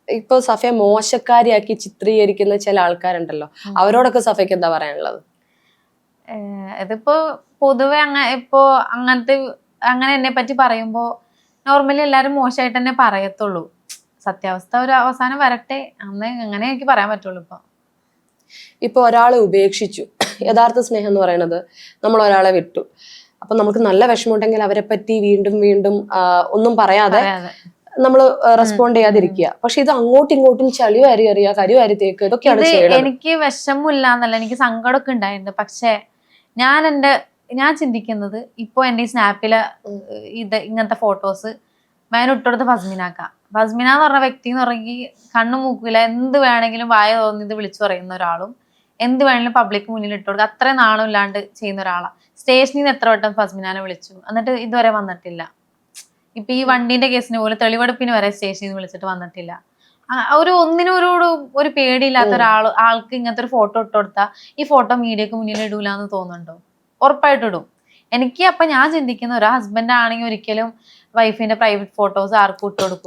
ഇപ്പൊ സഫയെ മോശക്കാരിയാക്കി ചിത്രീകരിക്കുന്ന ചില ആൾക്കാരുണ്ടല്ലോ, അവരോടൊക്കെ സഫയ്ക്ക് എന്താ പറയാനുള്ളത്? ഇതിപ്പോ പൊതുവെ ഇപ്പോ അങ്ങനെ എന്നെ പറ്റി പറയുമ്പോ നോർമലി എല്ലാരും മോശമായിട്ട് തന്നെ പറയത്തുള്ളൂ. സത്യാവസ്ഥ ഒരു അവസാനം വരട്ടെ, അങ്ങനെ എനിക്ക് പറയാൻ പറ്റുള്ളൂ. ഇപ്പൊ ഒരാളെ ഉപേക്ഷിച്ചു, യഥാർത്ഥ സ്നേഹം എന്ന് പറയുന്നത് നമ്മൾ ഒരാളെ വിട്ടു, അപ്പൊ നമുക്ക് നല്ല വിഷമമുണ്ടെങ്കിൽ അവരെ പറ്റി വീണ്ടും വീണ്ടും ഒന്നും പറയാതെ നമ്മൾ റെസ്പോണ്ട് ചെയ്യാതിരിക്കുക. പക്ഷെ ഇത് അങ്ങോട്ടും ഇങ്ങോട്ടും ചളി വാരി എറിയുക, കരി വാരി തേക്കുക, ഇതൊക്കെയാണ് ചെയ്യുന്നത്. എനിക്ക് വിഷമില്ല എന്നല്ല, എനിക്ക് സങ്കടമൊക്കെ ഉണ്ടായിട്ടുണ്ട്. പക്ഷെ ഞാൻ ചിന്തിക്കുന്നത് ഇപ്പൊ എന്റെ ഈ സ്നാപ്പില് ഇങ്ങനത്തെ ഫോട്ടോസ് ഞാൻ ഇട്ടുകൊടുത്ത ഫസ്മിന എന്ന് പറഞ്ഞ വ്യക്തി എന്ന് പറഞ്ഞെങ്കിൽ കണ്ണു മൂക്കില്ല, എന്ത് വേണമെങ്കിലും വായ തോന്നിയത് വിളിച്ചു പറയുന്ന ഒരാളും എന്ത് വേണമെങ്കിലും പബ്ലിക് മുന്നിൽ ഇട്ട് കൊടുക്കുക, അത്രയും നാണമില്ലാണ്ട് ചെയ്യുന്ന ഒരാളാണ്. സ്റ്റേഷനിൽ നിന്ന് എത്ര വട്ടം ഫസ്മിനാനെ വിളിച്ചു, എന്നിട്ട് ഇതുവരെ വന്നിട്ടില്ല. ഇപ്പൊ ഈ വണ്ടീന്റെ കേസിന് പോലെ തെളിവെടുപ്പിന് വരെ സ്റ്റേഷനിൽ നിന്ന് വിളിച്ചിട്ട് വന്നിട്ടില്ല. ഒരു പേടിയില്ലാത്ത ആൾക്ക് ഇങ്ങനത്തെ ഒരു ഫോട്ടോ ഇട്ട് കൊടുത്താൽ ഈ ഫോട്ടോ മീഡിയക്ക് മുന്നിൽ ഇടൂലെന്ന് തോന്നുന്നുണ്ടോ? ഉറപ്പായിട്ടും ഇടും. ഞാൻ ചിന്തിക്കുന്ന ഒരു ഹസ്ബൻഡ് ആണെങ്കിൽ ഒരിക്കലും വൈഫിന്റെ പ്രൈവറ്റ് ഫോട്ടോസ് ആർക്കും ഇട്ട് കൊടുക്കും.